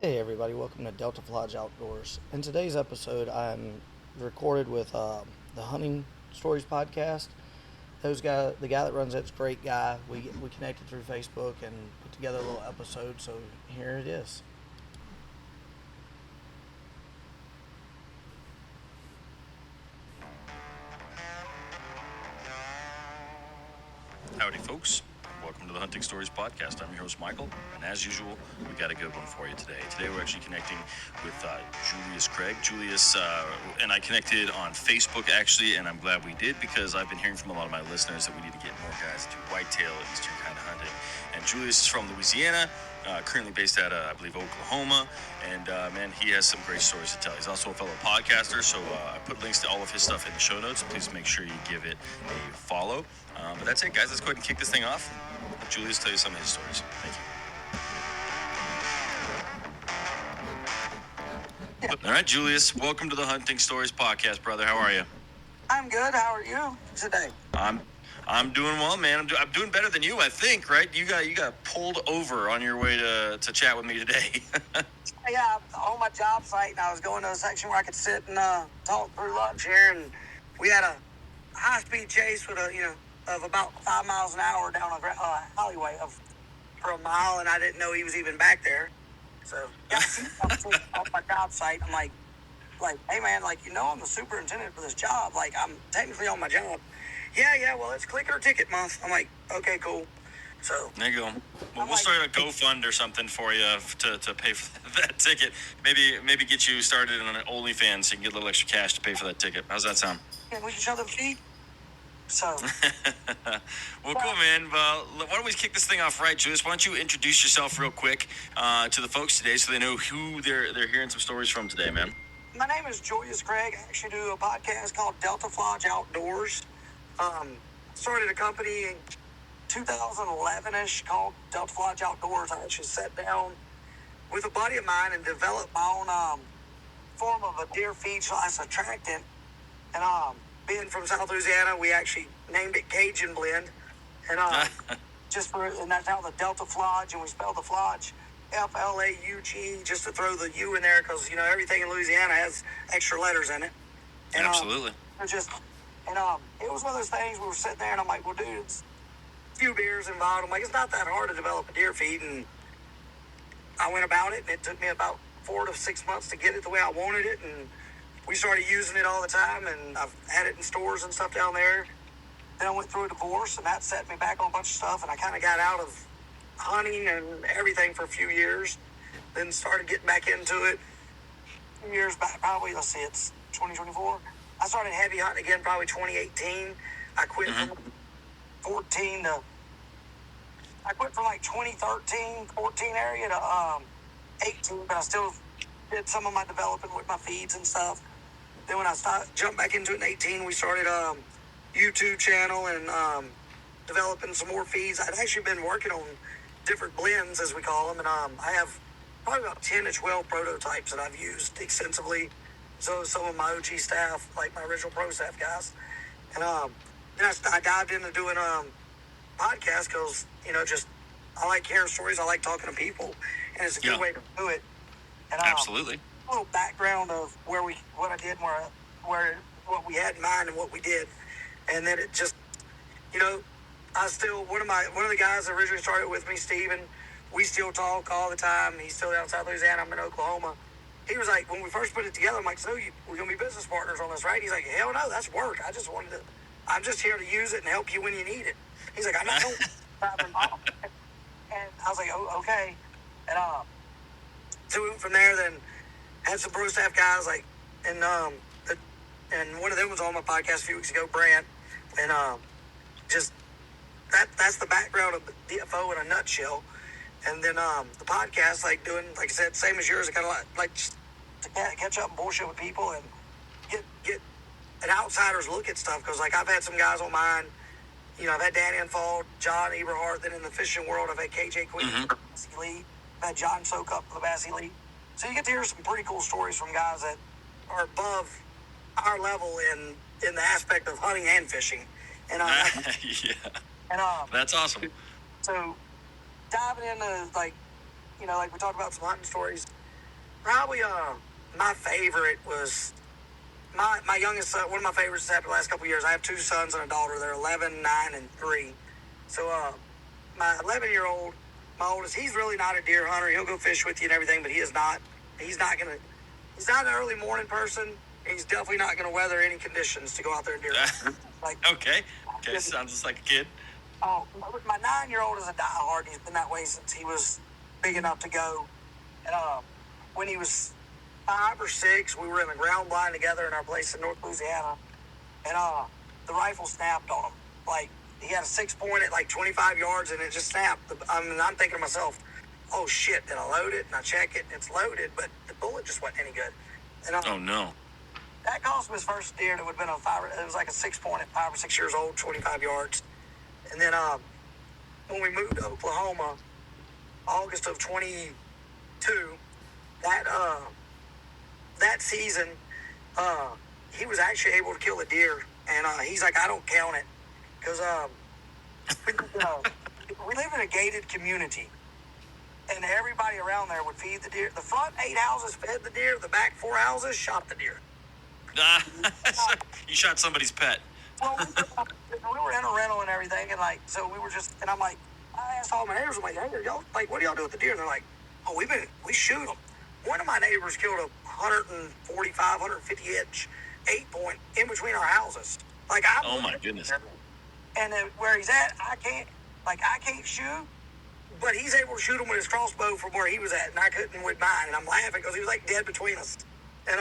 Hey everybody, welcome to Delta Fludge Outdoors. In today's episode, I'm recorded with the Hunting Stories podcast. The guy that runs it's a great guy. We connected through Facebook and put together a little episode. So here it is. Howdy, folks. Welcome to the Hunting Stories podcast. I'm your host, Michael, and as usual, we got a good one for you today. Today, we're actually connecting with Julius Craig. Julius and I connected on Facebook, actually, and I'm glad we did because I've been hearing from a lot of my listeners that we need to get more guys to whitetail and eastern kind of hunting. And Julius is from Louisiana, currently based out of, I believe, Oklahoma, and man, he has some great stories to tell. He's also a fellow podcaster, so I put links to all of his stuff in the show notes. Please make sure you give it a follow. But that's it, guys. Let's go ahead and kick this thing off. Let Julius tell you some of his stories. Thank you. All right, Julius, welcome to the Hunting Stories podcast, brother. How are you? I'm good. How are you today? I'm doing well, man. I'm doing better than you, I think, right? You got pulled over on your way to chat with me today. Yeah, I'm on my job site, and I was going to a section where I could sit and talk through lunch here, and we had a high-speed chase with of about 5 miles an hour down a alleyway for a mile, and I didn't know he was even back there. So, yeah, I'm on my job site. I'm like, hey, man, I'm the superintendent for this job. Like, I'm technically on my job. Yeah, well, it's click or ticket month. I'm like, okay, cool. So there you go. Well, we'll start a GoFund or something for you to pay for that ticket. Maybe get you started on an OnlyFans so you can get a little extra cash to pay for that ticket. How's that sound? Yeah, we can show them feet. So. Well, cool, man. Well, why don't we kick this thing off right, Julius? Why don't you introduce yourself real quick to the folks today so they know who they're hearing some stories from today, man? My name is Julius Craig. I actually do a podcast called Delta Fludge Outdoors. Started a company in 2011-ish called Delta Fludge Outdoors. I actually sat down with a buddy of mine and developed my own form of a deer feed / attractant. And being from South Louisiana, we actually named it Cajun Blend. And and that's how the Delta Fludge, and we spelled the Fludge F-L-A-U-G, just to throw the U in there because, everything in Louisiana has extra letters in it. And, absolutely. It was one of those things we were sitting there, and I'm like, well, dude, it's a few beers involved. I'm like, it's not that hard to develop a deer feed. And I went about it, and it took me about 4 to 6 months to get it the way I wanted it. And we started using it all the time, and I've had it in stores and stuff down there. Then I went through a divorce, and that set me back on a bunch of stuff, and I kind of got out of hunting and everything for a few years. Then started getting back into it years back, probably, it's 2024. I started heavy hunting again probably 2018. I quit from 14 to... I quit from 2013, 14 area to 18, but I still did some of my developing with my feeds and stuff. Then when I jumped back into it in 18, we started a YouTube channel and developing some more feeds. I'd actually been working on different blends, as we call them, and I have probably about 10 to 12 prototypes that I've used extensively. So some of my OG staff, like my original pro staff guys. And then I dived into doing podcasts because, I like hearing stories. I like talking to people. And it's a good way to do it. And absolutely. A little background of what I did and what we had in mind and what we did. And then it just, I still, one of the guys that originally started with me, Steven, we still talk all the time. He's still down in South Louisiana. I'm in Oklahoma. He was like, when we first put it together, I'm like, so we're going to be business partners on this, right? He's like, hell no, that's work. I'm just here to use it and help you when you need it. He's like, I'm not going to And I was like, oh, okay. And so we went from there, then had some pro staff guys, and one of them was on my podcast a few weeks ago, Brant. And just, that's the background of DFO in a nutshell. And then the podcast, doing, like I said, same as yours, I kind of like to catch up and bullshit with people and get an outsider's look at stuff. Because, I've had some guys on mine. I've had Danny Infall, John Eberhardt. Then in the fishing world, I've had KJ Quinn, Bass Elite. I've had John Soak up for the Bass Elite. So you get to hear some pretty cool stories from guys that are above our level in the aspect of hunting and fishing. And yeah. And that's awesome. So diving into, like we talked about some hunting stories. Probably my favorite was my youngest son. One of my favorites has happened the last couple of years. I have two sons and a daughter. They're 11, 9, and 3. So my 11-year-old, my oldest, he's really not a deer hunter. He'll go fish with you and everything, but he's not an early morning person. He's definitely not gonna weather any conditions to go out there and deer hunt. Okay, sounds just like a kid. Oh, my 9-year-old is a diehard. He's been that way since he was big enough to go. And when he was 5 or 6, we were in a ground blind together in our place in North Louisiana, and the rifle snapped on him. Like, he had a 6-point at like 25 yards, and it just snapped. I'm thinking to myself, oh shit, did I load it? And I check it, and it's loaded, but the bullet just wasn't any good. And oh no. That cost him his first deer. It would have been it was like a 6-point at 5 or 6 years old, 25 yards. And then when we moved to Oklahoma, August of 22, that season, he was actually able to kill a deer, and he's like, I don't count it, because we live in a gated community, and everybody around there would feed the deer. The front 8 houses fed the deer, the back 4 houses shot the deer. You shot somebody's pet. Well, we were in a rental and everything, and so we were just, and I'm like, I asked all my neighbors, I'm like, hey, y'all, what do y'all do with the deer? And they're like, oh, we shoot them. One of my neighbors killed a 145, 150 inch 8-point in between our houses. Oh my goodness. And where he's at, I can't shoot, but he's able to shoot him with his crossbow from where he was at, and I couldn't with mine. And I'm laughing because he was like dead between us. And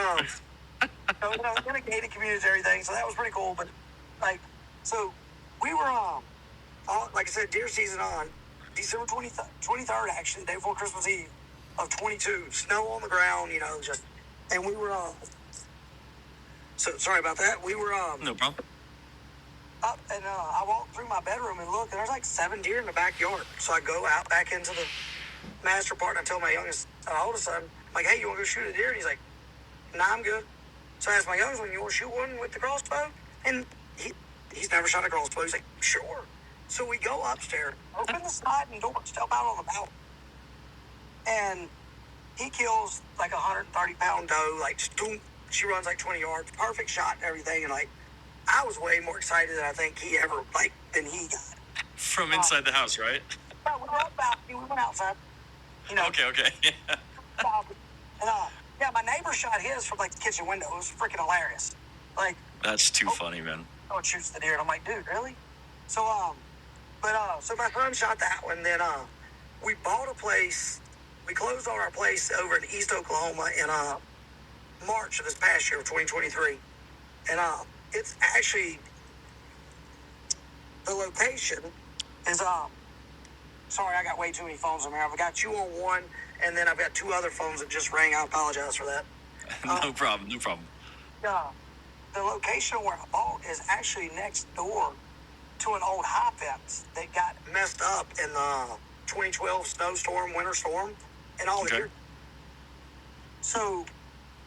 so, in a gated community and everything, so that was pretty cool. But so we were like I said, deer season on December 23rd, actually, the day before Christmas Eve of 22. Snow on the ground, and we were so sorry about that. We were no problem. Up, and I walked through my bedroom and looked, and there's like 7 deer in the backyard. So I go out back into the master part, and I tell my oldest son, I'm like, hey, you want to go shoot a deer? And he's like, nah, I'm good. So I asked my youngest one, you want to shoot one with the crossbow? And he's never shot a crossbow. He's like, sure. So we go upstairs, open the sliding door, step out on the balcony, and he kills like a 130-pound doe. She runs like 20 yards, perfect shot and everything. And I was way more excited than I think he ever than he got. From inside the house, right? No, we were up balcony. We went outside. Okay. And yeah, my neighbor shot his from the kitchen window. It was freaking hilarious. That's too funny, man. Oh, it shoots the deer, and I'm like, dude, really? So so my son shot that one. Then we bought a place. We closed on our place over in East Oklahoma in March of this past year of 2023, and it's actually, the location is sorry, I got way too many phones in here. I've got you on one, and then I've got 2 other phones that just rang. I apologize for that. No problem. The location where I bought is actually next door to an old high fence that got messed up in the 2012 snowstorm, winter storm, and all the year. So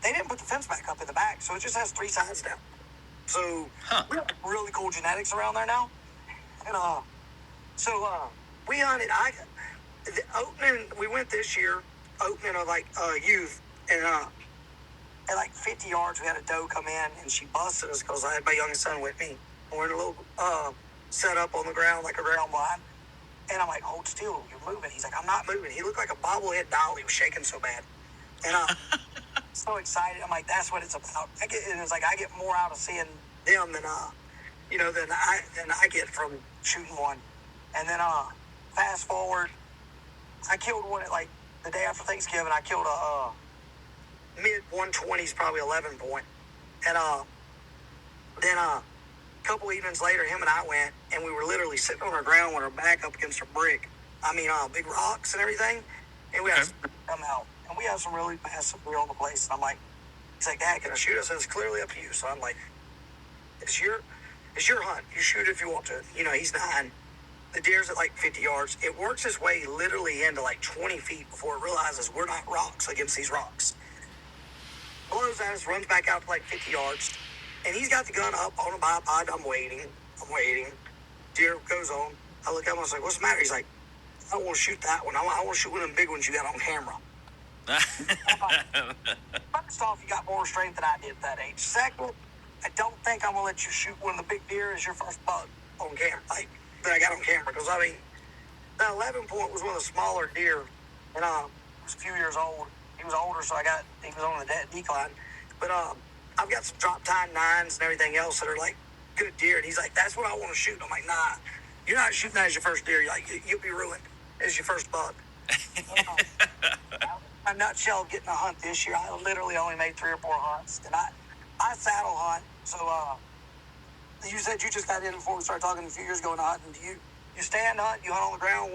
they didn't put the fence back up in the back, so it just has 3 sides now. So we have really cool genetics around there now. And we hunted. The opening, we went this year, opening of youth, and at 50 yards, we had a doe come in, and she busted us because I had my youngest son with me. And we're in a little set up on the ground, like a ground blind. And I'm like, hold still, you're moving. He's like, I'm not moving. He looked like a bobblehead doll. He was shaking so bad. And so excited. I'm like, that's what it's about. I get more out of seeing them than I get from shooting one. And then fast forward, I killed one at the day after Thanksgiving. I killed a mid 120s, probably 11-point. And then a couple evenings later, him and I went, and we were literally sitting on our ground with our back up against a brick. Big rocks and everything. And we had some come out, and we have some really massive deer on the place. And I'm like, he's like, Dad, can I shoot? I said, it's clearly up to you. So I'm like, it's your hunt. You shoot if you want to. He's 9. The deer's at 50 yards. It works its way literally into 20 feet before it realizes we're not rocks against these rocks. Blows at us, runs back out to 50 yards, and he's got the gun up on a bipod. I'm waiting. Deer goes on. I look at him, I was like, what's the matter? He's like, I don't want to shoot that one. I want to shoot one of them big ones you got on camera. First off, you got more strength than I did at that age. Second, I don't think I'm gonna let you shoot one of the big deer as your first buck on camera, like that I got on camera. Because I mean, the 11 point was one of the smaller deer, and he was a few years old. He was older, so he was on the decline. But I've got some drop time 9s and everything else that are like good deer. And he's like, that's what I want to shoot. I'm like, nah, you're not shooting that as your first deer. You're like, you'll be ruined as your first buck. A nutshell, getting a hunt this year. I literally only made 3 or 4 hunts, and I saddle hunt. So you said you just got in before we started talking a few years ago into hunting. Do you stand hunt? You hunt on the ground?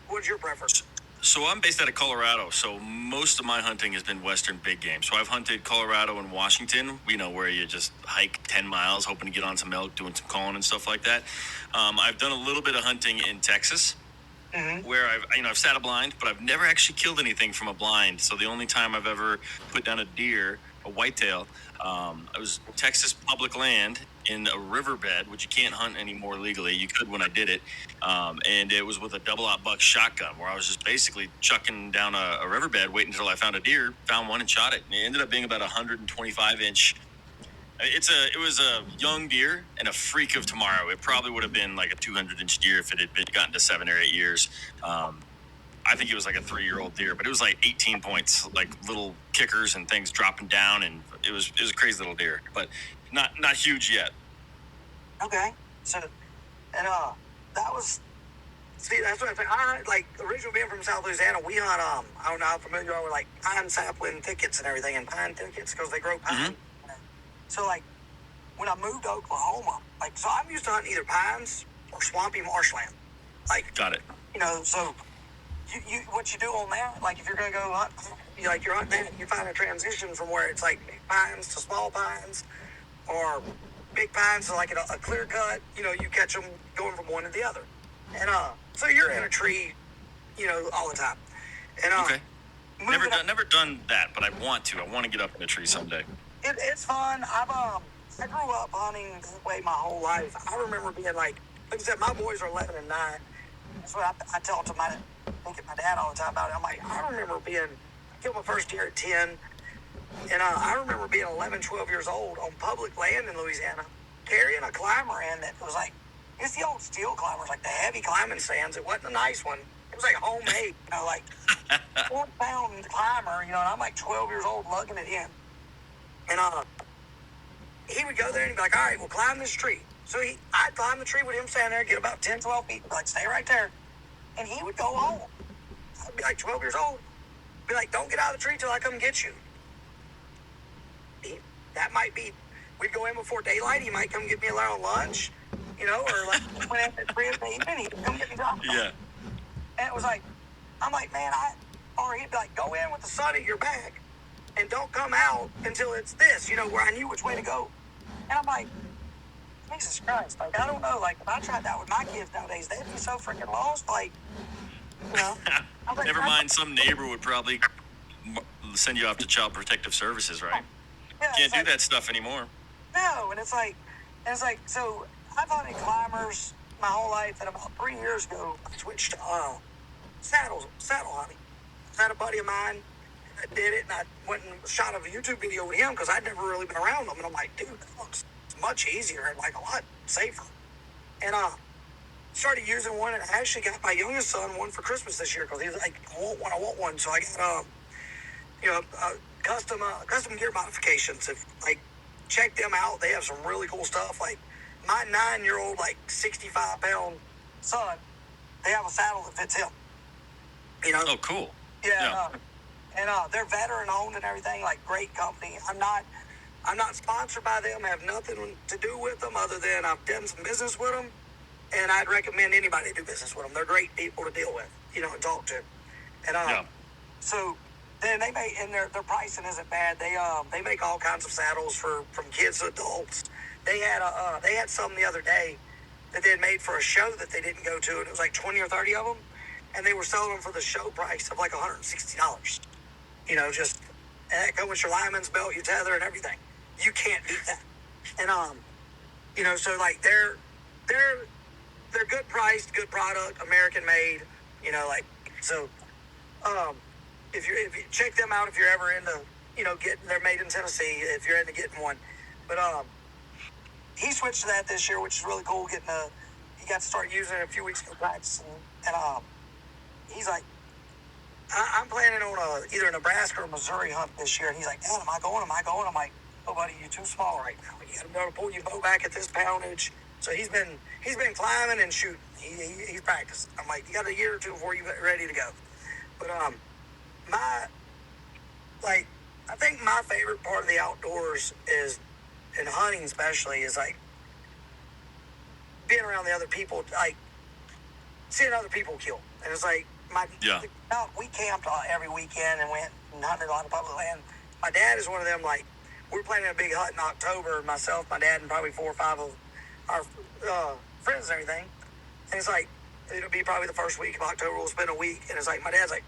What's your preference? So I'm based out of Colorado, so most of my hunting has been Western big game. So I've hunted Colorado and Washington, where you just hike 10 miles, hoping to get on some elk, doing some calling and stuff like that. I've done a little bit of hunting in Texas, where I've sat a blind, but I've never actually killed anything from a blind. So the only time I've ever put down a deer, a whitetail, it was Texas public land in a riverbed, which you can't hunt anymore legally. You could when I did it. And it was with a double-aught buck shotgun, where I was just basically chucking down a riverbed, waiting until I found a deer, found one and shot it. And it ended up being about 125-inch. It was a young deer and a freak of tomorrow. It probably would have been like a 200-inch deer if it had gotten to 7 or 8 years. I think it was like a 3-year-old deer, but it was like 18 points, like little kickers and things dropping down, and it was a crazy little deer, but not huge yet. Okay, so and that was that's what I think. I like originally being from South Louisiana. We hunt I don't know how familiar you are with like pine sapling thickets and everything, and pine thickets because they grow pine. So like when I moved to Oklahoma, like so I'm used to hunting either pines or swampy marshland. Like got it. So. You what you do on that, like if you're gonna go hunt, you're hunting that, you find a transition from where it's like big pines to small pines, or big pines to like a clear cut. You catch them going from one to the other, and so you're in a tree, all the time. And okay, never done that, but I want to get up in a tree someday. It's fun. I grew up hunting that way my whole life. I remember being like I said, my boys are 11 and 9. That's what I tell to my dad all the time about it. I'm like, I remember I killed my first deer at 10, and I remember being 11, 12 years old on public land in Louisiana, carrying a climber in that was like, it's the old steel climbers, like the heavy climbing stands. It wasn't a nice one. It was like homemade, like 4-pound climber, and I'm like 12 years old lugging it in. And he would go there and he'd be like, all right, we'll climb this tree. So I'd climb the tree with him standing there, get about 10, 12 feet, like, stay right there. And he would go home. I'd be like 12 years old. Be like, don't get out of the tree till I come get you. That might be, we'd go in before daylight. He might come get me around lunch, or like when at 3 in the evening, he'd come get me dropped off. Yeah. And it was like, I'm like, man, or he'd be like, go in with the sun at your back and don't come out until it's this, where I knew which way to go. And I'm like, Jesus Christ, like, I don't know, like, if I tried that with my kids nowadays, they'd be so freaking lost, like, Like, never mind, some neighbor would probably send you off to Child Protective Services, right? Yeah, Can't do that stuff anymore. No, and it's like, so I've hunted climbers my whole life, and about 3 years ago, I switched to saddle hunting. I had a buddy of mine that did it, and I went and shot a YouTube video with him because I'd never really been around them, and I'm like, dude, that looks much easier and like a lot safer. And started using one, and I actually got my youngest son one for Christmas this year because he's like, I want one. So I got custom gear modifications. If like check them out, they have some really cool stuff. Like my 9-year-old, like 65-pound son, they have a saddle that fits him. Oh, cool. Yeah. And they're veteran owned and everything. Like great company. I'm not sponsored by them. I have nothing to do with them other than I've done some business with them, and I'd recommend anybody to do business with them. They're great people to deal with, and talk to. And so then they make, and their pricing isn't bad. They make all kinds of saddles from kids to adults. They had some the other day that they had made for a show that they didn't go to, and it was like 20 or 30 of them, and they were selling them for the show price of like $160. And that comes with your lineman's belt, your tether, and everything. You can't beat that. And so like they're good priced, good product, American made. if you check them out if you're ever into getting, they're made in Tennessee if you're into getting one. But he switched to that this year, which is really cool. He got to start using it a few weeks ago practice, and he's like, I'm planning on either a Nebraska or Missouri hunt this year. And he's like, Dad, am I going? I'm like, oh buddy, you're too small right now. You got to be able to pull your bow back at this poundage. So he's been climbing and shooting. He's practiced. I'm like, you got a year or two before you're ready to go. But I think my favorite part of the outdoors is, in hunting especially, is like being around the other people, like seeing other people kill. And it's like we camped every weekend and went and hunted a lot of public land. My dad is one of them, like, we're planning a big hunt in October, myself, my dad, and probably 4 or 5 of our friends and everything. And it's like, it'll be probably the first week of October, we'll spend a week. And it's like, my dad's like,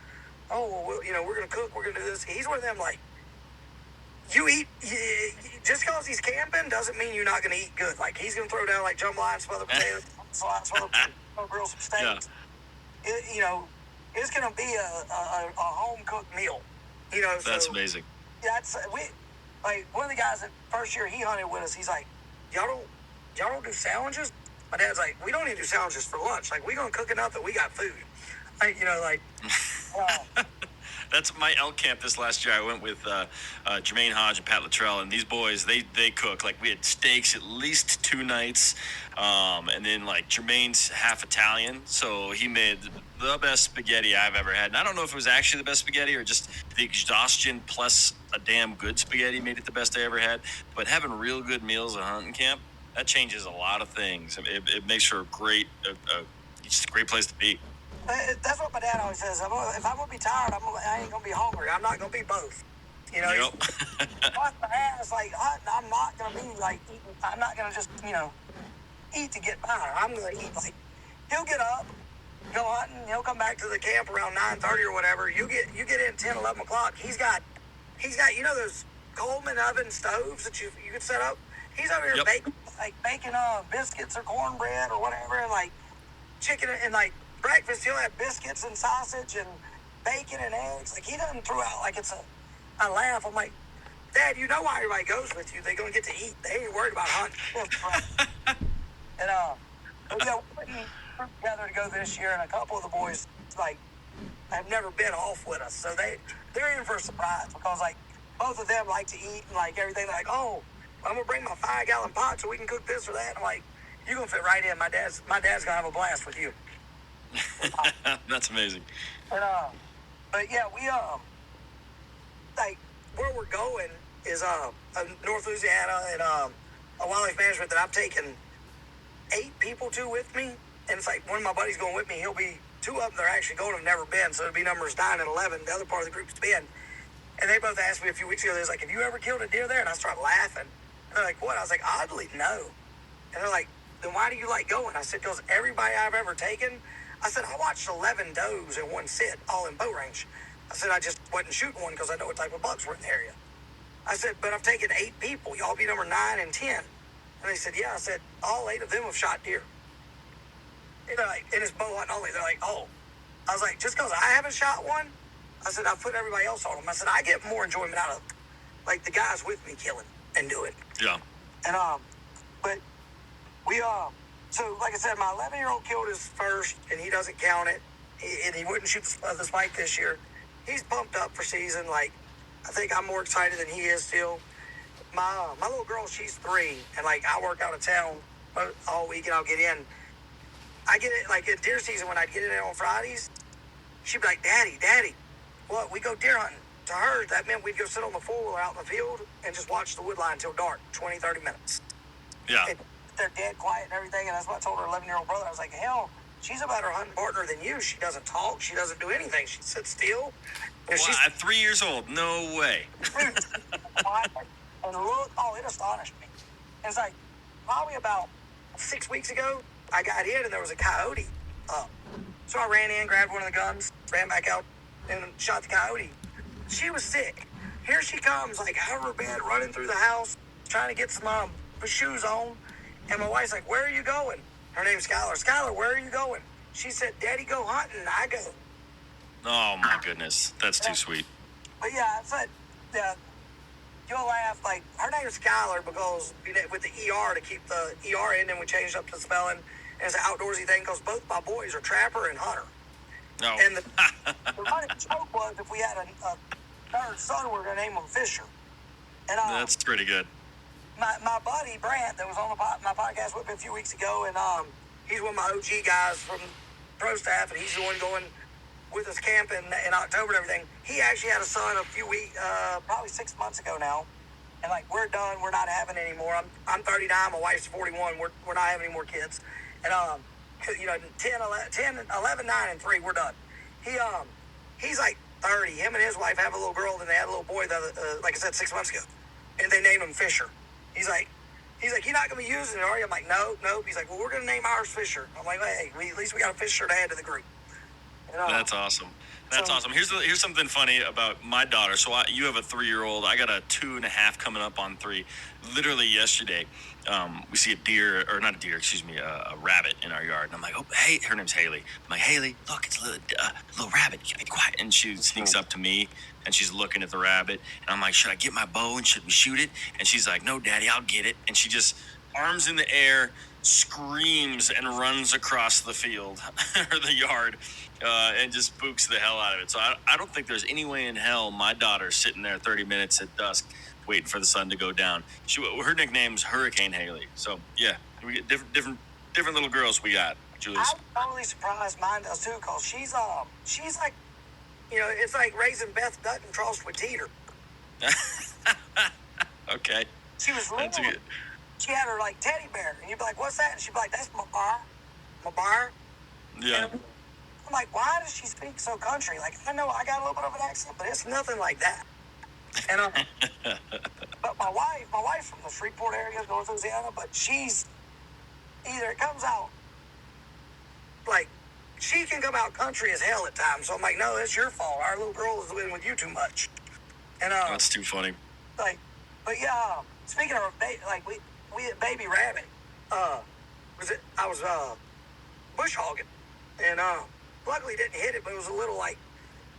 oh, well, we're going to cook, we're going to do this. He's one of them, like, just because he's camping doesn't mean you're not going to eat good. Like, he's going to throw down, like, jambalaya and smothered potatoes, grill some steaks. Yeah. It's going to be a home-cooked meal. That's amazing. Like, one of the guys that first year he hunted with us, he's like, y'all don't do sandwiches? My dad's like, we don't even do sandwiches for lunch. Like, we going to cook enough that we got food. That's my elk camp this last year. I went with Jermaine Hodge and Pat Luttrell, and these boys, they cook. Like, we had steaks at least 2 nights, and then, like, Jermaine's half Italian, so he made the best spaghetti I've ever had. And I don't know if it was actually the best spaghetti or just the exhaustion plus a damn good spaghetti made it the best I ever had. But having real good meals at hunting camp, that changes a lot of things. It makes for just a great place to be. That's what my dad always says. If I'm going to be tired, I ain't going to be hungry. I'm not going to be both. Yep. Like, I'm not going to be like eating. I'm not going to just, eat to get by. I'm going to eat. Like, he'll get up, go hunting. He'll come back to the camp around 9:30 or whatever. You get in 10, 11 o'clock. He's got those Coleman oven stoves that you could set up. He's over here baking biscuits or cornbread or whatever, and like chicken and like breakfast. He'll have biscuits and sausage and bacon and eggs. Like, he doesn't throw out like it's I laugh. I'm like, Dad, you know why everybody goes with you? They're gonna get to eat. They ain't worried about hunting. And we're putting together to go this year, and a couple of the boys like have never been off with us, so they're in for a surprise because like both of them like to eat and like everything. They're like, oh, I'm gonna bring my 5-gallon pot so we can cook this or that. And I'm like, you're gonna fit right in. My dad's gonna have a blast with you. That's amazing. And, but yeah, we like where we're going is North Louisiana and a wildlife management that I've taken 8 people to with me, and it's like one of my buddies going with me. He'll be 2 of them. They're actually going, have never been, so it'll be numbers 9 and 11. The other part of the group's been, and they both asked me a few weeks ago. They're like, "Have you ever killed a deer there?" And I started laughing. And they're like, "What?" I was like, "Oddly, no." And they're like, "Then why do you like going?" I said, "Because everybody I've ever taken." I said, I watched 11 does in one sit, all in bow range. I said, I just wasn't shooting one because I know what type of bucks were in the area. I said, but I've taken 8 people. Y'all be number 9 and 10. And they said, yeah. I said, all 8 of them have shot deer. And they're like, and it's bow hunting only. They're like, oh. I was like, just because I haven't shot one? I said, I put everybody else on them. I said, I get more enjoyment out of, like, the guys with me killing and doing. Yeah. And, but we, so, like I said, my 11-year-old killed his first, and he doesn't count it. And he wouldn't shoot the spike this year. He's pumped up for season. Like, I think I'm more excited than he is still. My little girl, she's 3, and, like, I work out of town all week, and I'll get in. I get it, like, in deer season, when I'd get in on Fridays, she'd be like, Daddy, what? We go deer hunting. To her, that meant we'd go sit on the four-wheeler out in the field and just watch the wood line until dark, 20, 30 minutes. Yeah. And they're dead quiet and everything, and that's what I told her 11-year-old brother. I was like, hell, she's a better hunting partner than you. She doesn't talk. She doesn't do anything. She sits still. Wow, at 3 years old, no way. And look, it astonished me. It's like, probably about 6 weeks ago, I got in, and there was a coyote up. So I ran in, grabbed one of the guns, ran back out, and shot the coyote. She was sick. Here she comes, like, out of her bed, running through the house, trying to get some shoes on. And my wife's like, where are you going? Her name's Skylar. Skylar, where are you going? She said, Daddy, go hunting. And I go, Oh my goodness, that's too sweet. But yeah, it's like, yeah, you'll laugh. Like, her name is Skylar because with the ER to keep the ER in, and we changed up the spelling. And it's an outdoorsy thing because both my boys are Trapper and Hunter. No. And the running joke was if we had a third son, we were going to name him Fisher. And That's pretty good. My buddy Brant that was on my podcast with me a few weeks ago, and he's one of my OG guys from pro staff, and he's the one going with us camping in October and everything. He actually had a son a few weeks, probably 6 months ago now, and like, we're done. We're not having any more. I'm 39. My wife's 41. We're not having any more kids, and 11, 9, and 3. We're done. He's like 30. Him and his wife have a little girl, and they had a little boy like I said, 6 months ago, and they named him Fisher. He's like, you're not going to be using it, are you? I'm like, nope. He's like, well, we're going to name ours Fisher. I'm like, hey, at least we got a Fisher to add to the group. That's awesome. That's awesome. Here's something funny about my daughter. So you have a 3-year-old. I got a 2.5 coming up on 3. Literally yesterday, we see a rabbit in our yard. And I'm like, oh, hey, her name's Haley. I'm like, Haley, look, it's a little rabbit. You gotta be quiet. And she sneaks up to me, and she's looking at the rabbit. And I'm like, should I get my bow and should we shoot it? And she's like, no, Daddy, I'll get it. And she just arms in the air, screams, and runs across the field or the yard. And just spooks the hell out of it. So I don't think there's any way in hell my daughter's sitting there 30 minutes at dusk waiting for the sun to go down. Her nickname's Hurricane Haley. So, yeah, we get different little girls we got, Julius. I'm totally surprised mine does, too, because she's like, it's like raising Beth Dutton crossed with Teeter. Okay. She was little. She had her, like, teddy bear. And you'd be like, what's that? And she'd be like, that's my bar. My bar? Yeah. And I'm like, why does she speak so country? Like, I know I got a little bit of an accent, but it's nothing like that. And but my wife's from the Shreveport area, North Louisiana, but she's either it comes out like she can come out country as hell at times. So I'm like, no, it's your fault. Our little girl is living with you too much. And that's too funny. Like, but yeah, speaking of we had baby rabbit. I was bush hogging, and luckily didn't hit it, but it was a little like,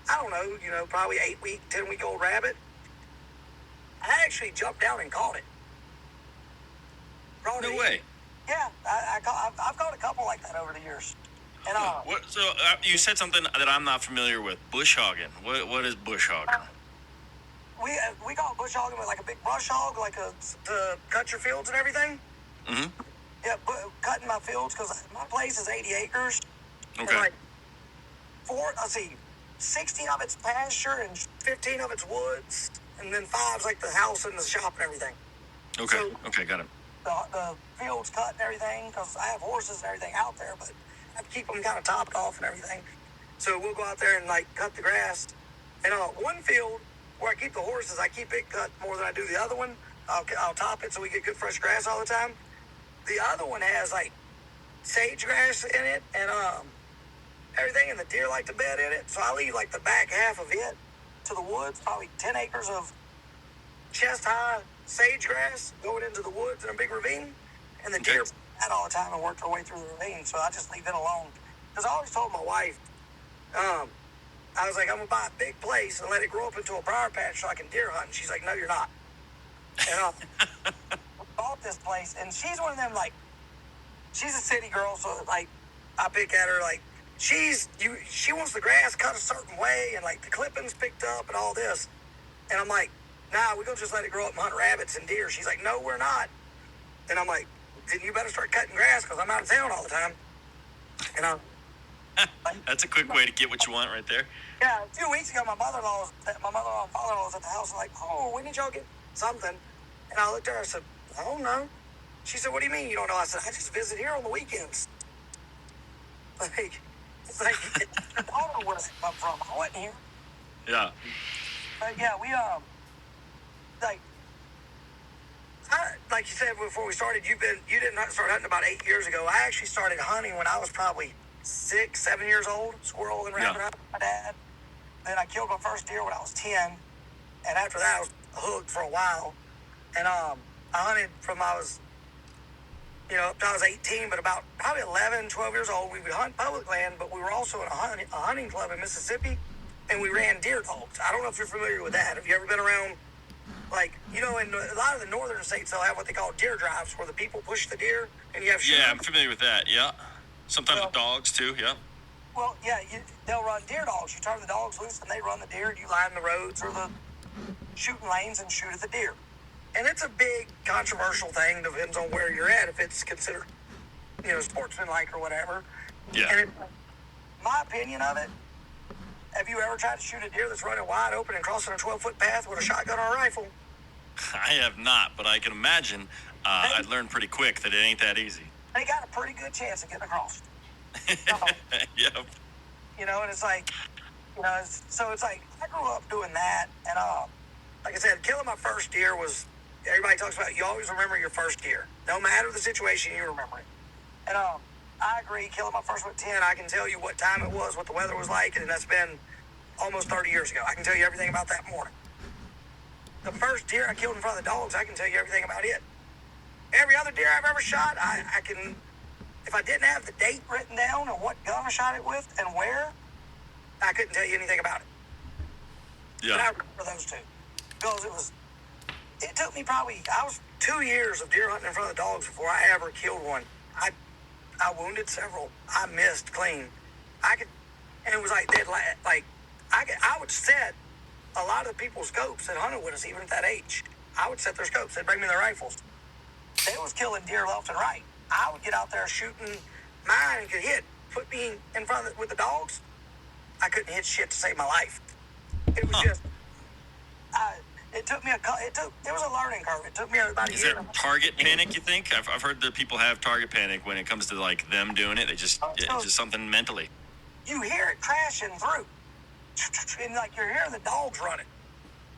I don't know, probably 8-week, 10-week-old rabbit. I actually jumped down and caught it. No way. Yeah, I've caught a couple like that over the years. And So you said something that I'm not familiar with. Bush hogging. What is bush hogging? We call it bush hogging with like a big brush hog, like to cut your fields and everything. Mm-hmm. Yeah, cutting my fields because my place is 80 acres. Okay. And 60 of it's pasture and 15 of it's woods, and then 5's like the house and the shop and everything. Okay. So, okay, got it. The fields cut and everything because I have horses and everything out there, but I have to keep them kind of topped off and everything. So we'll go out there and like cut the grass. And one field where I keep the horses, I keep it cut more than I do the other one. I'll top it so we get good fresh grass all the time. The other one has like sage grass in it and everything, and the deer like to bed in it. So I leave like the back half of it to the woods, probably 10 acres of chest high sage grass going into the woods in a big ravine, and the deer that all the time and work their way through the ravine. So I just leave it alone because I always told my wife, I was like, I'm gonna buy a big place and let it grow up into a briar patch so I can deer hunt. And she's like, no, you're not. And we bought this place, and she's one of them like, she's a city girl, so like I pick at her like she wants the grass cut a certain way and like the clippings picked up and all this, and I'm like, nah, we're gonna just let it grow up and hunt rabbits and deer. She's like, no, we're not. And I'm like, then you better start cutting grass because I'm out of town all the time. And that's a quick way to get what you want right there. Yeah, a few weeks ago, my mother-in-law and father-in-law was at the house. Like, oh, when did y'all get something? And I looked at her. I said, I don't know. She said, what do you mean you don't know? I said, I just visit here on the weekends. Like, it's like, I don't know where it come from. I wasn't here. Yeah. But yeah, we like you said before we started, you didn't start hunting about 8 years ago. I actually started hunting when I was probably 6, 7 years old, squirrel and rabbit hunting with my dad. Then I killed my first deer when I was 10, and after that I was hooked for a while. And I hunted from I was, up to I was 18, but about probably 11, 12 years old, we would hunt public land, but we were also in a hunting club in Mississippi. and we ran deer dogs. I don't know if you're familiar with that. Have you ever been around, like, in a lot of the northern states, they'll have what they call deer drives, where the people push the deer, and you have Yeah, I'm familiar with that, yeah. Sometimes with dogs, too, yeah. Well, yeah, they'll run deer dogs. You turn the dogs loose, and they run the deer, and you line the roads or the shooting lanes and shoot at the deer. And it's a big, controversial thing, depends on where you're at, if it's considered, sportsmanlike or whatever. Yeah. And my opinion of it, have you ever tried to shoot a deer that's running wide open and crossing a 12-foot path with a shotgun or a rifle? I have not, but I can imagine I'd learn pretty quick that it ain't that easy. They got a pretty good chance of getting across. Yep. And it's like, so it's like, I grew up doing that, and like I said, killing my first deer was, everybody talks about, you always remember your first deer. No matter the situation, you remember it. And I agree, killing my first one at 10, I can tell you what time it was, what the weather was like, and that's been almost 30 years ago. I can tell you everything about that morning. The first deer I killed in front of the dogs, I can tell you everything about it. Every other deer I've ever shot, I can, if I didn't have the date written down and what gun I shot it with and where, I couldn't tell you anything about it. Yeah. But I remember those two. Because it took me I was 2 years of deer hunting in front of the dogs before I ever killed one. I wounded several. I missed clean. And it was like, I would set a lot of the people's scopes that hunted with us, even at that age. I would set their scopes. They'd bring me their rifles. They was killing deer left and right. I would get out there shooting mine and could hit. Put me in front of with the dogs, I couldn't hit shit to save my life. It was just, it took me it was a learning curve. It took me about a year. Is there target panic, you think? I've heard that people have target panic when it comes to, like, them doing it. It's just something mentally. You hear it crashing through. And, like, you're hearing the dogs running.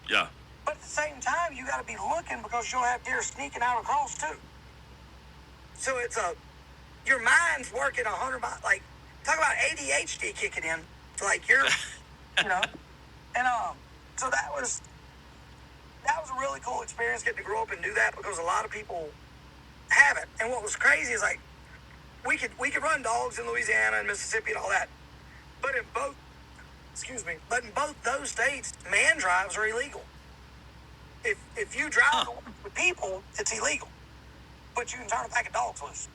Yeah. But at the same time, you got to be looking because you'll have deer sneaking out across, too. So it's your mind's working 100 miles. Like, talk about ADHD kicking in. It's like you're, And, so that was a really cool experience getting to grow up and do that because a lot of people haven't. And what was crazy is, like, we could run dogs in Louisiana and Mississippi and all that. But in both those states, man drives are illegal. If you drive with people, it's illegal. But you can turn a pack of dogs loose.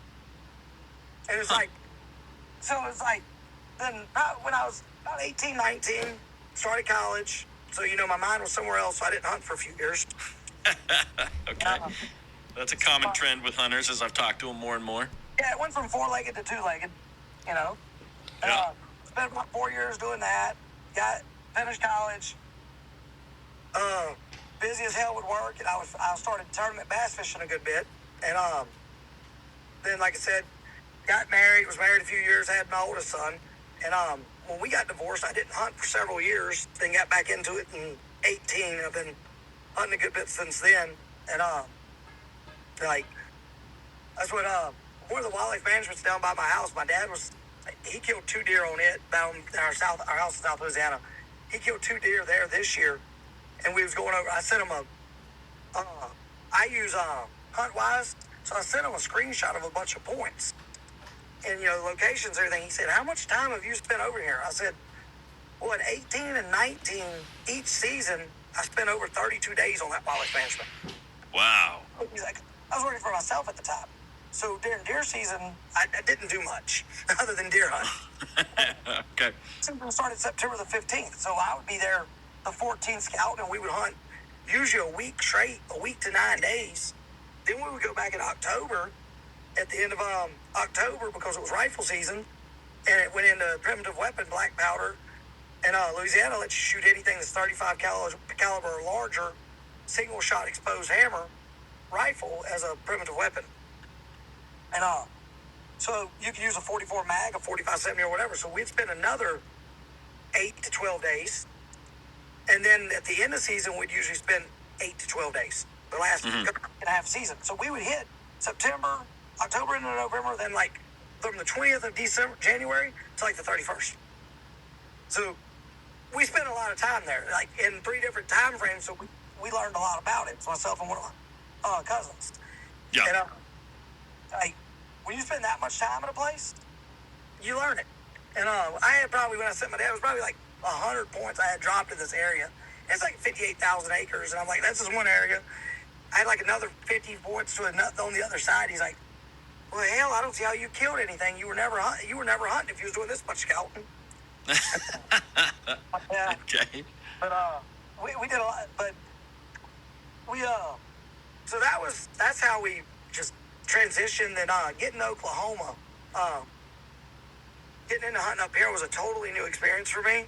And it's like, then when I was about 18, 19, started college. So, my mind was somewhere else, so I didn't hunt for a few years. Okay. That's a common trend with hunters as I've talked to them more and more. Yeah, it went from four-legged to two-legged, Yeah. Spent about 4 years doing that. Finished college. Busy as hell with work, and I started tournament bass fishing a good bit. And then, like I said, got married, was married a few years, had my oldest son. And when we got divorced, I didn't hunt for several years, then got back into it in 18. I've been hunting a good bit since then. And that's what one of the wildlife management's down by my house. My dad he killed 2 deer on it down in our house in South Louisiana. He killed 2 deer there this year, and we was going over. I sent him I use HuntWise, so I sent him a screenshot of a bunch of points and locations, everything. He said, "How much time have you spent over here?" I said, "Well, at 18 and 19 each season, I spent over 32 days on that wildlife management." Wow. He's like, I was working for myself at the time. So during deer season, I didn't do much other than deer hunt. Okay. Season started September the 15th, so I would be there the 14th scout, and we would hunt usually a week straight, a week to 9 days. Then we would go back in October, at the end of October, because it was rifle season, and it went into primitive weapon, black powder. And Louisiana lets you shoot anything that's 35 caliber or larger, single shot exposed hammer rifle as a primitive weapon. And so you can use a 44 mag, a 45-70 or whatever. So we'd spend another 8 to 12 days. And then at the end of the season, we'd usually spend 8 to 12 days, the last and a half season. So we would hit September, October into November, then like from the 20th of January to like the 31st. So we spent a lot of time there, like in 3 different time frames. So we learned a lot about it. So myself and one of my cousins. Yeah. And, when you spend that much time at a place, you learn it. And I had probably, when I sent my dad, it was probably like 100 points I had dropped in this area. It's like 58,000 acres, and I'm like, that's just one area. I had like another 50 points to another on the other side. He's like, well, hell, I don't see how you killed anything. You were never hunting if you was doing this much scouting. Yeah. Okay. But we did a lot. But we so that's how we just transitioned. And getting to Oklahoma, getting into hunting up here was a totally new experience for me.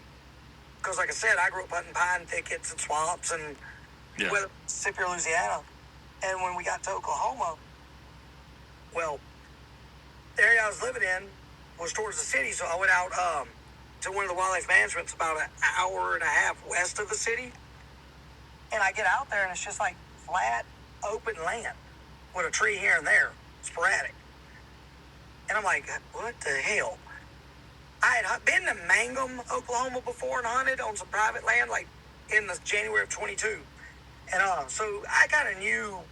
Because, like I said, I grew up hunting pine thickets and swamps and Mississippi or Louisiana. And when we got to Oklahoma, well, the area I was living in was towards the city, so I went out to one of the wildlife managements about an hour and a half west of the city. And I get out there, and it's just like flat, open land with a tree here and there, sporadic. And I'm like, what the hell? I had been to Mangum, Oklahoma before and hunted on some private land, like in the January of 22. And so I kind of knew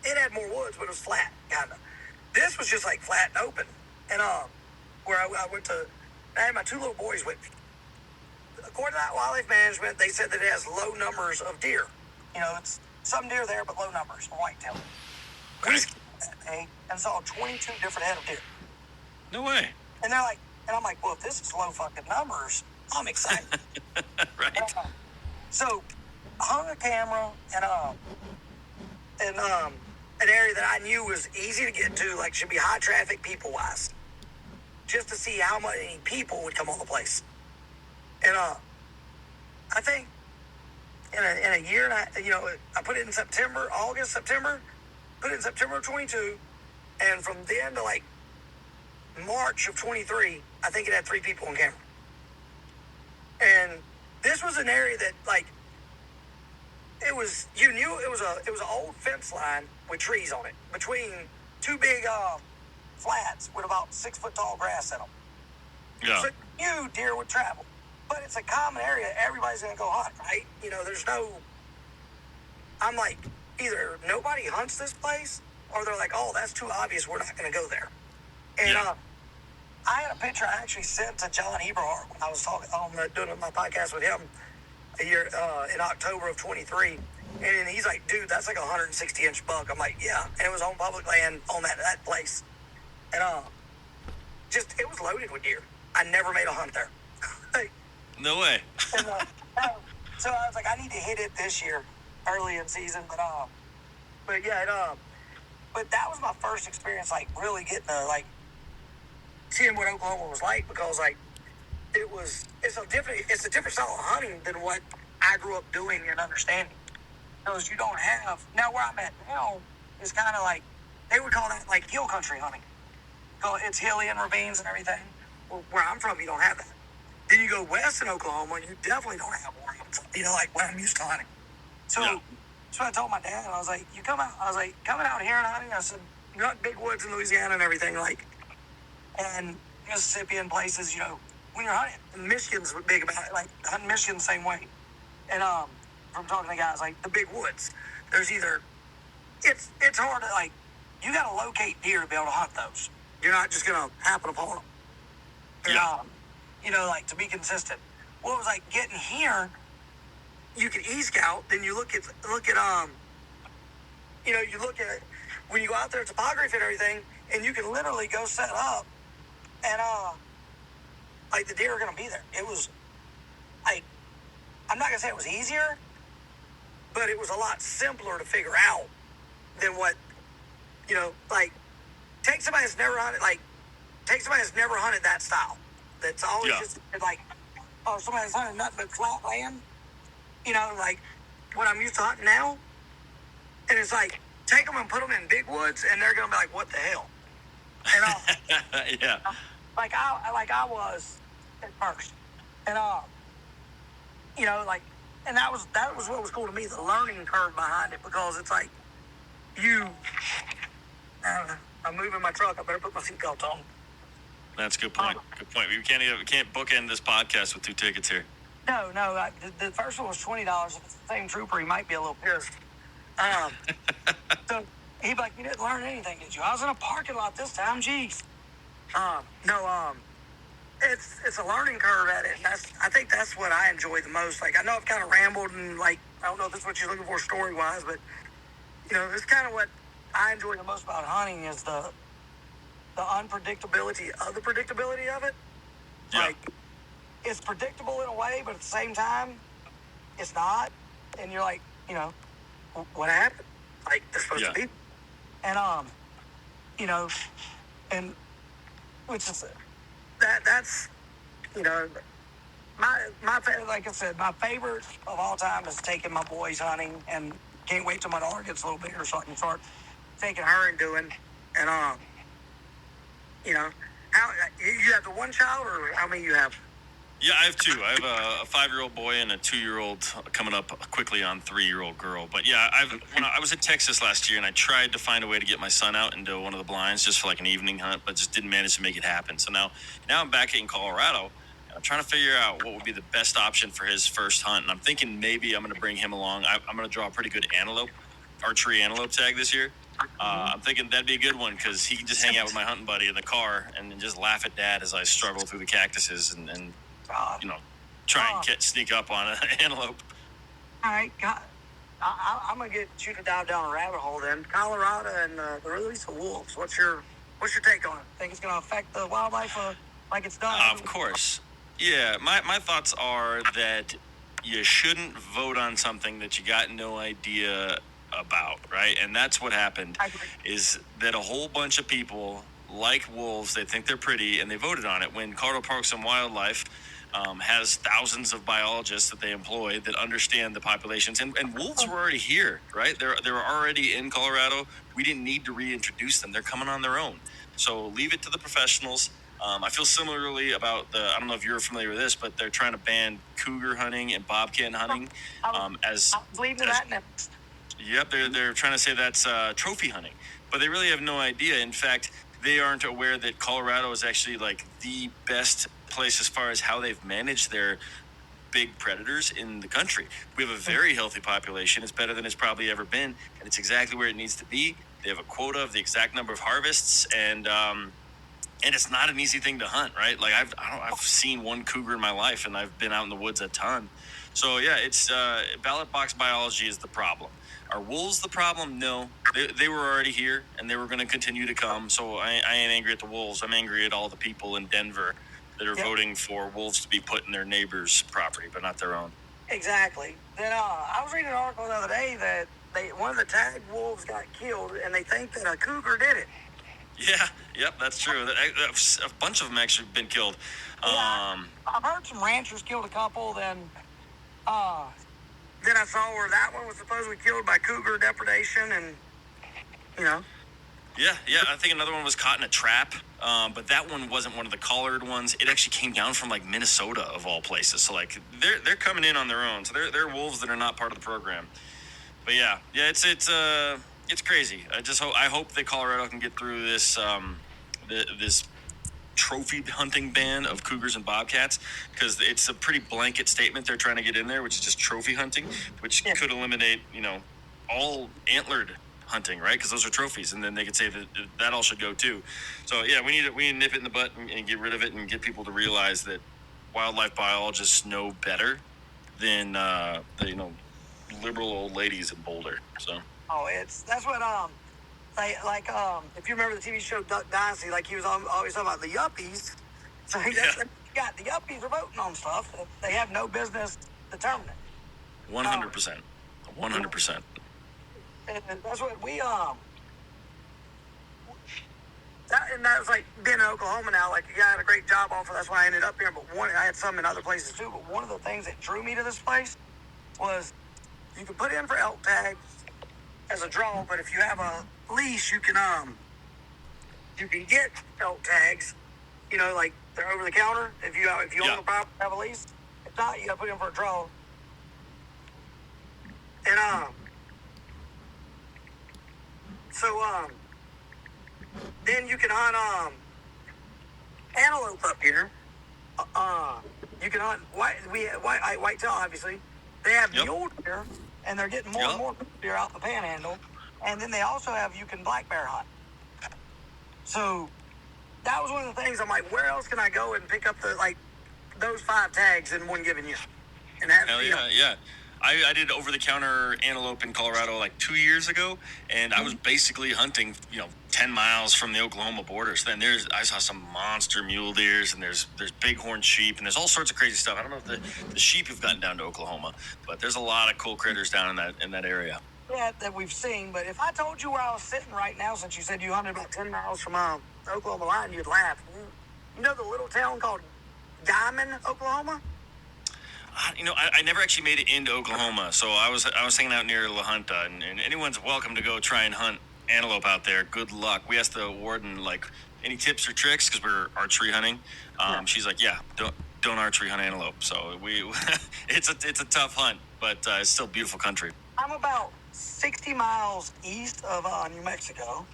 it had more woods, but it was flat, kind of. This was just like flat and open. And where I went to, I had my two little boys with me. According to that wildlife management, they said that it has low numbers of deer. You know, it's some deer there, but low numbers, whitetail. We skipped that day and saw 22 different head of deer. No way. And they're like, and I'm like, well, if this is low fucking numbers, I'm excited. Right. So, hung a camera and an area that I knew was easy to get to, like should be high traffic people wise, just to see how many people would come on the place. And I think in a year and I put it in September, put it in September of 22, and from then to like March of 23, I think it had 3 people on camera. And this was an area that like it was, you knew it was an old fence line with trees on it between 2 big flats with about 6 foot tall grass in them. Yeah. So you deer would travel, but it's a common area. Everybody's gonna go hunt, right? You know, there's no. I'm like, either nobody hunts this place, or they're like, oh, that's too obvious. We're not gonna go there. And I had a picture I actually sent to John Eberhart when I was doing my podcast with him a year in October of 23, and he's like, dude, that's like a 160-inch buck. I'm like, yeah, and it was on public land on that place, and just it was loaded with deer. I never made a hunt there. No way. And, so I was like, I need to hit it this year, early in season, but yeah, but that was my first experience, like really getting to like seeing what Oklahoma was like, because like it's a different style of hunting than what I grew up doing and understanding. Because you don't have, now where I'm at now is kind of like, they would call that like hill country hunting. It's hilly and ravines and everything. Well, where I'm from, you don't have that. Then you go west in Oklahoma, you definitely don't have more, like what I'm used to hunting. So that's what I told my dad. I was like, coming out here and hunting, I said, you got big woods in Louisiana and everything, like, and Mississippi and places, when you're hunting, Michigan's big about it, like hunting Michigan the same way. And from talking to guys, like the big woods, there's either, it's hard to, like, you got to locate deer to be able to hunt those. You're not just going to happen upon them. Like to be consistent. Well, it was like getting here, you can e-scout, then you look at when you go out there, topography and everything, and you can literally go set up and like the deer are gonna be there. It was like, I'm not gonna say it was easier, but it was a lot simpler to figure out than what, like take somebody that's never hunted that style. That's always just like, oh, somebody that's hunted nothing but flat land, like what I'm used to hunting now. And it's like, take them and put them in big woods, and they're gonna be like, what the hell? And like I was at first, and and that was what was cool to me, the learning curve behind it, because it's like I'm moving my truck. I better put my seatbelt on. That's a good point. Good point. We can't bookend this podcast with 2 tickets here. No. The first one was $20. If it's the same trooper, he might be a little pissed. So he'd be like, you didn't learn anything, did you? I was in a parking lot this time. Jeez. it's a learning curve at it, and I think that's what I enjoy the most. Like, I know I've kind of rambled, and like, I don't know if this is what you're looking for story wise, but it's kind of what I enjoy the most about hunting is the unpredictability of the predictability of it. Yeah. Like, it's predictable in a way, but at the same time, it's not. And you're like, what happened? Like, they're supposed to be. And, and which is, that's, like I said, my favorite of all time is taking my boys hunting, and can't wait till my daughter gets a little bigger so I can start taking her and doing. And, how, you have the one child, or how many you have? Yeah, I have two. I have a 5-year-old boy and a 2-year-old coming up quickly on 3-year-old girl. But yeah, when I was in Texas last year, and I tried to find a way to get my son out into one of the blinds just for like an evening hunt, but just didn't manage to make it happen. So now I'm back in Colorado, and I'm trying to figure out what would be the best option for his first hunt. And I'm thinking maybe I'm going to bring him along. I'm going to draw a pretty good archery antelope tag this year. I'm thinking that'd be a good one because he can just hang out with my hunting buddy in the car and just laugh at Dad as I struggle through the cactuses and try and sneak up on an antelope. All right, I'm gonna get you to dive down a rabbit hole then. Colorado and the release of wolves. What's your take on it? Think it's gonna affect the wildlife like it's done? Of course. Yeah, my thoughts are that you shouldn't vote on something that you got no idea about, right? And that's what happened, is that a whole bunch of people like wolves, they think they're pretty, and they voted on it when Colorado Parks and Wildlife has thousands of biologists that they employ that understand the populations, and wolves were already here, right? They were already in Colorado. We didn't need to reintroduce them. They're coming on their own. So leave it to the professionals. I feel similarly about I don't know if you're familiar with this, but they're trying to ban cougar hunting and bobcat hunting I'll leave to that next. Yep, they're trying to say that's trophy hunting, but they really have no idea. In fact, they aren't aware that Colorado is actually like the best place as far as how they've managed their big predators in the country. We have a very healthy population. It's better than it's probably ever been, and it's exactly where it needs to be. They have a quota of the exact number of harvests, and it's not an easy thing to hunt, right? Like I've seen one cougar in my life, and I've been out in the woods a ton. So yeah, it's ballot box biology is the problem. Are wolves the problem? No, they were already here, and they were going to continue to come. So I ain't angry at the wolves. I'm angry at all the people in Denver that are voting for wolves to be put in their neighbor's property, but not their own. Exactly. Then I was reading an article the other day that one of the tagged wolves got killed, and they think that a cougar did it. Yeah, yep, that's true. A bunch of them actually been killed. I've heard some ranchers killed a couple. Then I saw where that one was supposedly killed by cougar depredation, and Yeah, I think another one was caught in a trap, but that one wasn't one of the collared ones. It actually came down from like Minnesota of all places. So like they're coming in on their own. So they're wolves that are not part of the program. But yeah, it's crazy. I hope that Colorado can get through this this trophy hunting ban of cougars and bobcats, because it's a pretty blanket statement they're trying to get in there, which is just trophy hunting, which could eliminate all antlered hunting, right? Because those are trophies, and then they could say that all should go too. So yeah, we need to nip it in the butt and get rid of it and get people to realize that wildlife biologists know better than the liberal old ladies in Boulder. So that's what if you remember the TV show Duck Dynasty, like he was always talking about the yuppies. So the yuppies are voting on stuff that they have no business determining. 100%. 100%. And that's what we and that was like being in Oklahoma now. Like, I had a great job offer. That's why I ended up here. But I had some in other places too. But one of the things that drew me to this place was you can put in for elk tags as a draw, but if you have a leash, you can get elk tags. Like they're over the counter. If you own the property, have a lease. If not, you got to put in for a draw. And then you can hunt antelope up here. You can hunt whitetail, obviously. They have mule deer, and they're getting more and more deer out the panhandle. And then they also have, you can black bear hunt. So that was one of the things. I'm like, where else can I go and pick up those 5 tags in one given year? And have, Hell yeah, yeah. I did over-the-counter antelope in Colorado like 2 years ago, and I was basically hunting, 10 miles from the Oklahoma border. So then I saw some monster mule deers, and there's bighorn sheep, and there's all sorts of crazy stuff. I don't know if the sheep have gotten down to Oklahoma, but there's a lot of cool critters down in that area. Yeah, that we've seen. But if I told you where I was sitting right now, since you said you hunted about 10 miles from the Oklahoma line, you'd laugh. You know the little town called Diamond, Oklahoma? I never actually made it into Oklahoma, so I was hanging out near La Junta, and anyone's welcome to go try and hunt antelope out there. Good luck. We asked the warden any tips or tricks because we're archery hunting. She's like, yeah, don't archery hunt antelope. So it's a tough hunt, but it's still beautiful country. I'm about 60 miles east of New Mexico,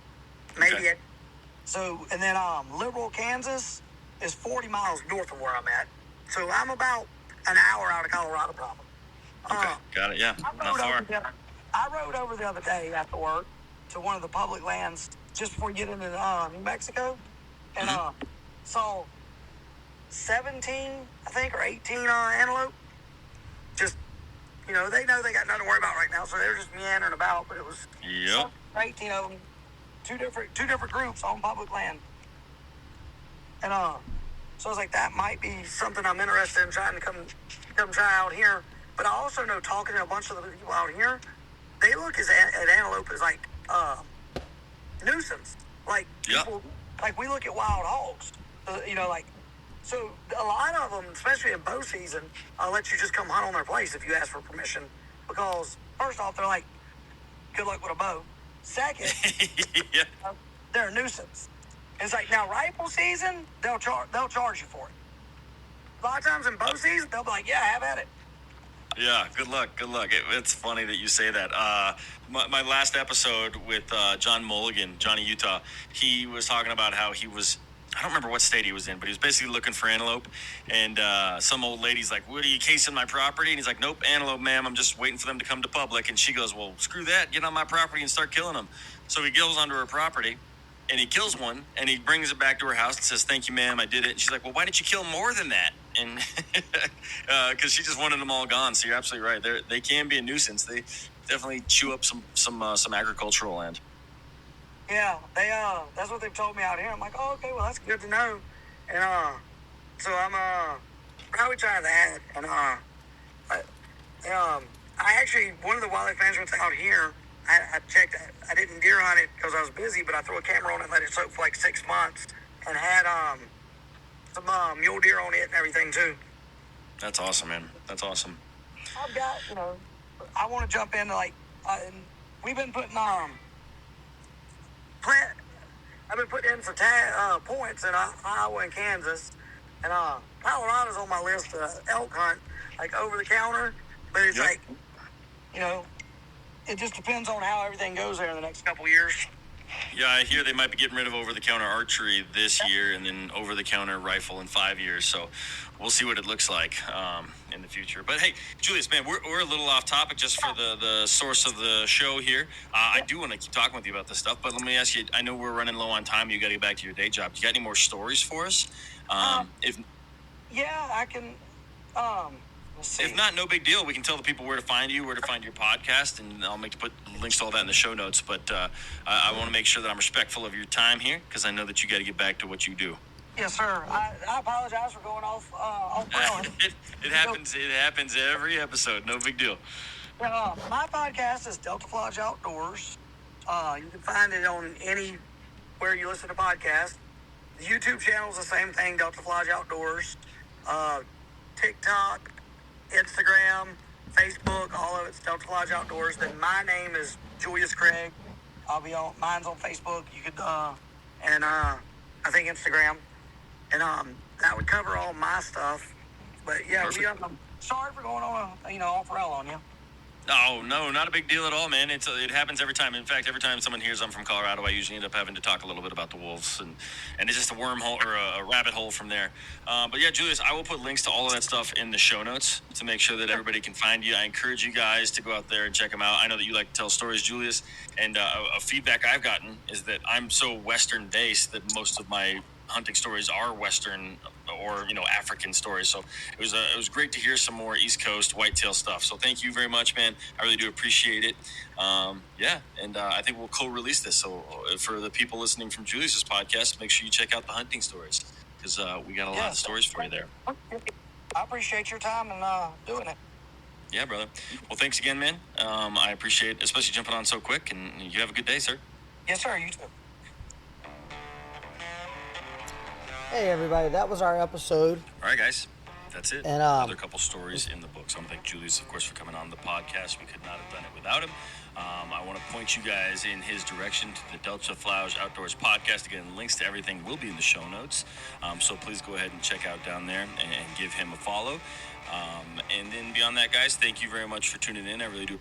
maybe. Okay. And then Liberal, Kansas is 40 miles north of where I'm at. So I'm about an hour out of Colorado, probably. Okay, got it. Yeah, not far. I rode over the other day after work to one of the public lands just before you get into New Mexico, and saw 17, I think, or 18 antelope. Just, they know they got nothing to worry about right now, so they're just meandering about. But it was 18 of them, two different groups on public land, and so I was like, that might be something I'm interested in trying to come try out here. But I also know, talking to a bunch of the people out here, they look at antelope as like nuisance. Like people, like we look at wild hogs. So a lot of them, especially in bow season, I'll let you just come hunt on their place if you ask for permission. Because first off, they're like, good luck with a bow. Second, they're a nuisance. It's like, now rifle season, they'll charge you for it. A lot of times in bow season, they'll be like, yeah, have at it. Yeah, good luck. It's funny that you say that. My last episode with John Mulligan, Johnny Utah, he was talking about how he was, I don't remember what state he was in, but he was basically looking for antelope. And some old lady's like, what, are you casing my property? And he's like, nope, antelope, ma'am. I'm just waiting for them to come to public. And she goes, well, screw that. Get on my property and start killing them. So he goes onto her property. And he kills one, and he brings it back to her house and says, thank you, ma'am, I did it. And she's like, well, why didn't you kill more than that? And because she just wanted them all gone. So you're absolutely right. They can be a nuisance. They definitely chew up some agricultural land. Yeah, that's what they've told me out here. I'm like, oh, okay, well, that's good to know. And so I'm probably trying that. And I actually, one of the wildlife managements out here, I checked. I didn't deer hunt it because I was busy, but I threw a camera on it and let it soak for like 6 months, and had some mule deer on it and everything too. That's awesome, man. That's awesome. I've got, I want to jump into and we've been putting I've been putting in for points in Iowa and Kansas, and Colorado's on my list of elk hunt, like over the counter, but it's it just depends on how everything goes there in the next couple of years. Yeah, I hear they might be getting rid of over-the-counter archery this year, and then over-the-counter rifle in 5 years. So we'll see what it looks like in the future. But hey, Julius, man, we're a little off topic just for the source of the show here. I do want to keep talking with you about this stuff, but let me ask you, I know we're running low on time. You got to get back to your day job. You got any more stories for us? Yeah, I can. Let's see. If not, no big deal. We can tell the people where to find you, where to find your podcast, and I'll put links to all that in the show notes. But I want to make sure that I'm respectful of your time here, because I know that you got to get back to what you do. Yes, sir. I apologize for going off rail. It happens. It happens every episode. No big deal. My podcast is Delta Fludge Outdoors. You can find it on anywhere you listen to podcasts. The YouTube channel is the same thing, Delta Fludge Outdoors. TikTok, Instagram, Facebook, all of it's Delta Fludge Outdoors. Then my name is Julius Craig. Mine's on Facebook. You could, and I think Instagram. And that would cover all my stuff. But yeah, I'm sorry for going on off rail on you. Oh, no, not a big deal at all, man. It happens every time. In fact, every time someone hears I'm from Colorado, I usually end up having to talk a little bit about the wolves, and it's just a wormhole or a rabbit hole from there. But yeah, Julius, I will put links to all of that stuff in the show notes to make sure that everybody can find you. I encourage you guys to go out there and check them out. I know that you like to tell stories, Julius, and a feedback I've gotten is that I'm so Western-based that most of my hunting stories are Western or African stories. So it was great to hear some more East Coast whitetail stuff. So thank you very much, man. I really do appreciate it. And I think we'll co-release this. So for the people listening from Julius's podcast, make sure you check out the hunting stories because we got a lot of stories for you there. I appreciate your time and doing it. Yeah, brother. Well, thanks again, man. I appreciate, especially jumping on so quick. And you have a good day, sir. Yes, sir. You too. Hey, everybody, that was our episode. All right, guys. That's it. And, another couple stories in the books. I want to thank Julius, of course, for coming on the podcast. We could not have done it without him. I want to point you guys in his direction to the Delta Fludge Outdoors podcast. Again, links to everything will be in the show notes. So please go ahead and check out down there and give him a follow. And then beyond that, guys, thank you very much for tuning in. I really do.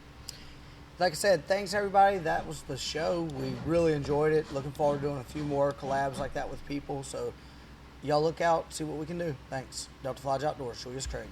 Like I said, thanks, everybody. That was the show. We really enjoyed it. Looking forward to doing a few more collabs like that with people. So y'all look out, see what we can do. Thanks. Delta Fludge Outdoors, Julius Craig.